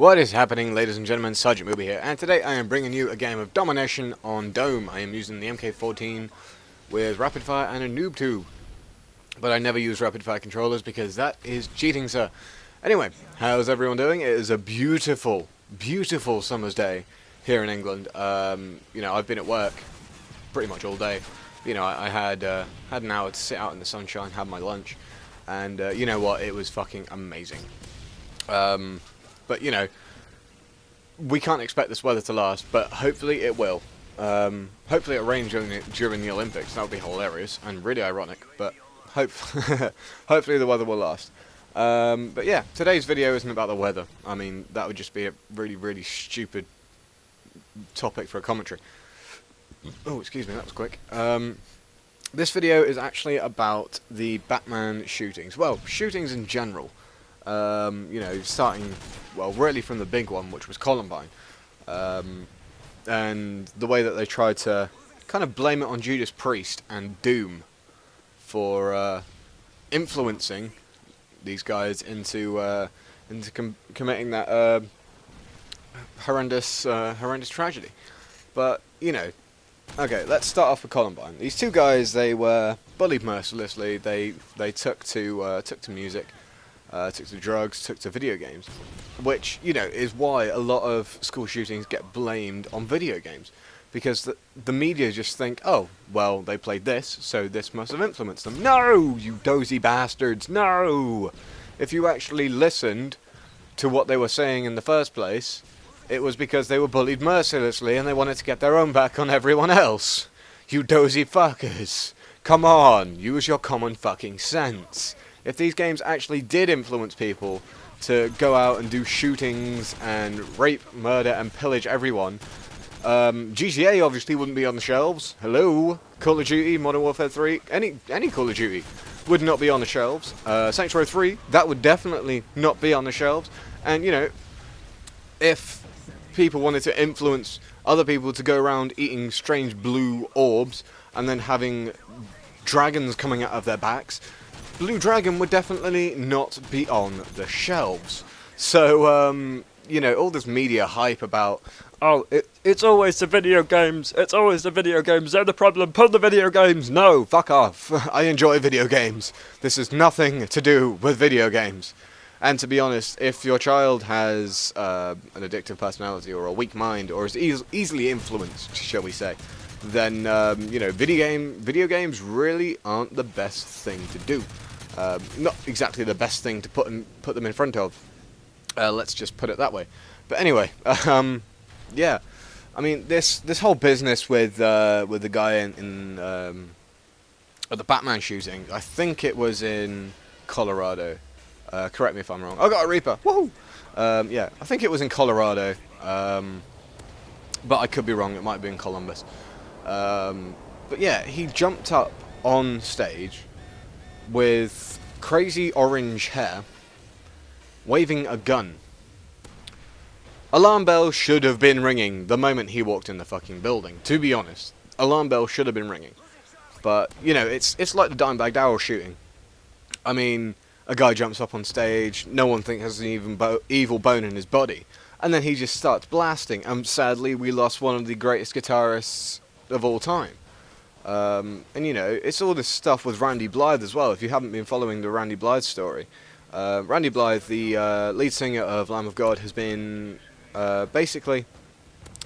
What is happening, ladies and gentlemen? Sgt Moobys here, and today I am bringing you a game of domination on Dome. I am using the MK14 with rapid fire and a noob tube, but I never use rapid fire controllers because that is cheating, sir. Anyway, how's everyone doing? It is a beautiful, beautiful summer's day here in England. I've been at work pretty much all day. I had an hour to sit out in the sunshine, have my lunch, and you know what? It was fucking amazing. But, we can't expect this weather to last, but hopefully it will. Hopefully it rains during the Olympics. That would be hilarious and really ironic, but hopefully the weather will last. But yeah, today's video isn't about the weather. I mean, that would just be a really, really stupid topic for a commentary. Oh, excuse me, that was quick. This video is actually about the Batman shootings. Well, shootings in general. Starting, well, really from the big one, which was Columbine. And the way that they tried to kind of blame it on Judas Priest and Doom for influencing these guys into committing that horrendous tragedy. But, okay, let's start off with Columbine. These two guys, they were bullied mercilessly. They took to music. Took to drugs, took to video games, which, is why a lot of school shootings get blamed on video games, because the media just think, oh, well, they played this, so this must have influenced them. No, you dozy bastards, no! If you actually listened to what they were saying in the first place, it was because they were bullied mercilessly and they wanted to get their own back on everyone else. You dozy fuckers. Come on, use your common fucking sense. If these games actually did influence people to go out and do shootings and rape, murder and pillage everyone, GTA obviously wouldn't be on the shelves. Hello? Call of Duty, Modern Warfare 3, any Call of Duty would not be on the shelves. Saints Row 3, that would definitely not be on the shelves. And, if people wanted to influence other people to go around eating strange blue orbs and then having dragons coming out of their backs, Blue Dragon would definitely not be on the shelves. So, all this media hype about, oh, it's always the video games, they're the problem, pull the video games. No, fuck off. I enjoy video games. This has nothing to do with video games. And to be honest, if your child has an addictive personality or a weak mind or is easily influenced, shall we say, then, video games really aren't the best thing to do. Not exactly the best thing to put them in front of. Let's just put it that way. But anyway, yeah. I mean, this whole business with the guy in at the Batman shooting. I think it was in Colorado. Correct me if I'm wrong. I got a Reaper. Woohoo! Yeah, I think it was in Colorado. But I could be wrong. It might be in Columbus. But yeah, he jumped up on stage with crazy orange hair, waving a gun. Alarm bell should have been ringing the moment he walked in the fucking building, to be honest. Alarm bell should have been ringing. But, it's like the Dimebag Darrell shooting. I mean, a guy jumps up on stage, no one thinks has an evil bone in his body, and then he just starts blasting, and sadly we lost one of the greatest guitarists of all time. It's all this stuff with Randy Blythe as well. If you haven't been following the Randy Blythe story, Randy Blythe, the lead singer of Lamb of God, has been basically,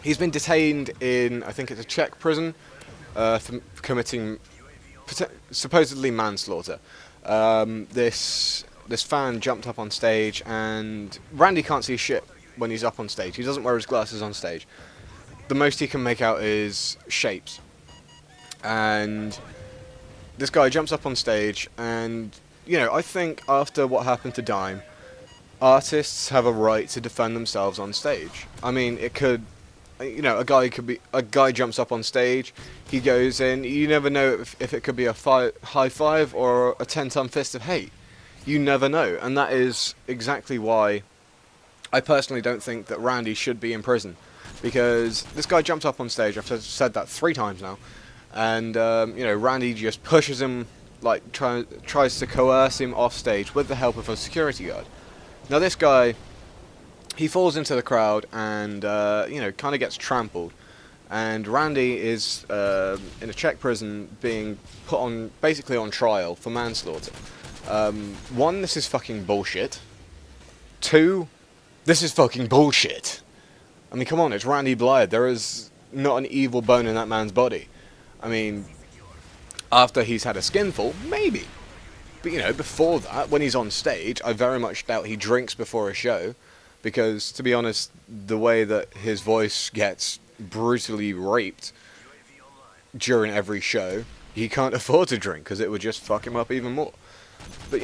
he's been detained in, I think it's a Czech prison, for committing supposedly manslaughter. This fan jumped up on stage, and Randy can't see shit when he's up on stage. He doesn't wear his glasses on stage. The most he can make out is shapes. And this guy jumps up on stage, and, I think after what happened to Dime, artists have a right to defend themselves on stage. I mean, it could, a guy jumps up on stage, he goes in, you never know if it could be a high five or a 10-ton fist of hate. You never know, and that is exactly why I personally don't think that Randy should be in prison. Because this guy jumps up on stage, I've said that 3 times now, and, Randy just pushes him, tries to coerce him off stage with the help of a security guard. Now this guy he falls into the crowd and kind of gets trampled. And Randy is in a Czech prison being put on basically on trial for manslaughter. One, this is fucking bullshit. Two, this is fucking bullshit. I mean, come on, it's Randy Blythe. There is not an evil bone in that man's body. I mean, after he's had a skinful, maybe. But, before that, when he's on stage, I very much doubt he drinks before a show. Because, to be honest, the way that his voice gets brutally raped during every show, he can't afford to drink, because it would just fuck him up even more. But,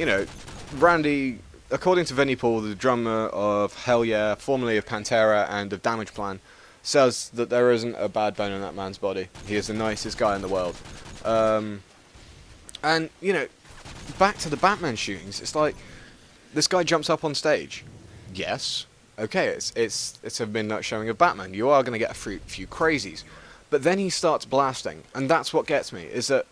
Randy, according to Vinnie Paul, the drummer of Hell Yeah, formerly of Pantera and of Damage Plan, says that there isn't a bad bone in that man's body. He is the nicest guy in the world. And, back to the Batman shootings, it's like, this guy jumps up on stage. Yes, okay, it's a midnight showing of Batman. You are going to get a few crazies. But then he starts blasting, and that's what gets me, is that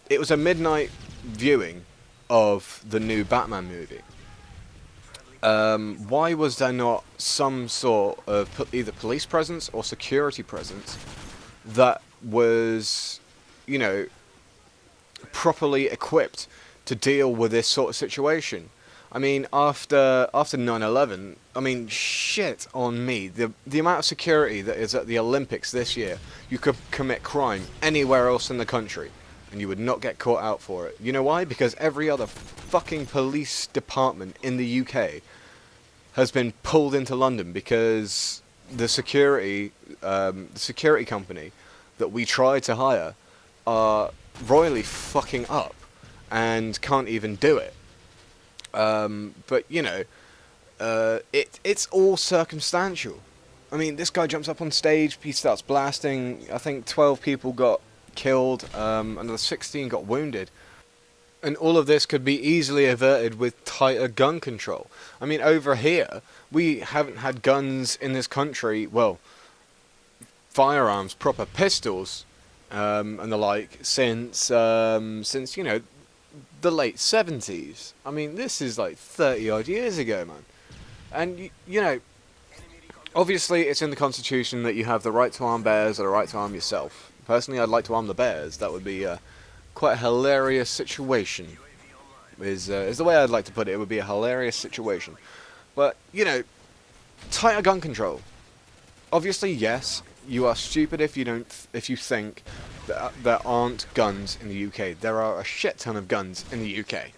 it was a midnight viewing of the new Batman movie. Why was there not some sort of either police presence or security presence that was, properly equipped to deal with this sort of situation? I mean, after 9/11, I mean, shit on me. The amount of security that is at the Olympics this year, you could commit crime anywhere else in the country, and you would not get caught out for it. You know why? Because every other fucking police department in the UK has been pulled into London because the security company that we try to hire are royally fucking up and can't even do it. But it's all circumstantial. I mean, this guy jumps up on stage, he starts blasting. I think 12 people got killed, another 16 got wounded. And all of this could be easily averted with tighter gun control. I mean, over here, we haven't had guns in this country, well, firearms, proper pistols, and the like, since the late 70s. I mean, this is like 30 odd years ago, man. And, obviously it's in the Constitution that you have the right to arm bears or the right to arm yourself. Personally, I'd like to arm the bears. That would be quite a hilarious situation, is the way I'd like to put it. It would be a hilarious situation. But, tighter gun control. Obviously, yes, you are stupid if you think that there aren't guns in the UK. There are a shit ton of guns in the UK.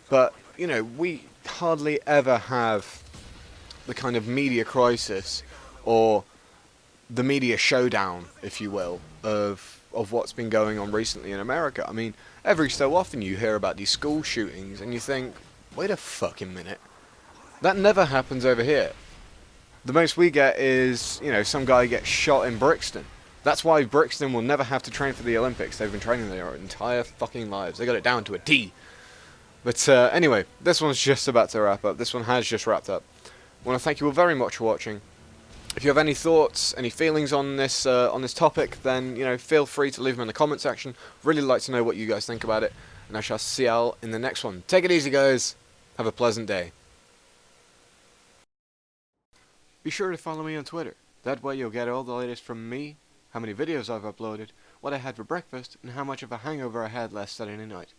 But, we hardly ever have the kind of media crisis or the media showdown, if you will, of what's been going on recently in America. I mean, every so often you hear about these school shootings and you think, wait a fucking minute. That never happens over here. The most we get is, some guy gets shot in Brixton. That's why Brixton will never have to train for the Olympics. They've been training their entire fucking lives. They got it down to a T. But anyway, this one's just about to wrap up. This one has just wrapped up. I want to thank you all very much for watching. If you have any thoughts, any feelings on this topic, then feel free to leave them in the comment section. Really like to know what you guys think about it, and I shall see y'all in the next one. Take it easy, guys. Have a pleasant day. Be sure to follow me on Twitter. That way you'll get all the latest from me, how many videos I've uploaded, what I had for breakfast, and how much of a hangover I had last Saturday night.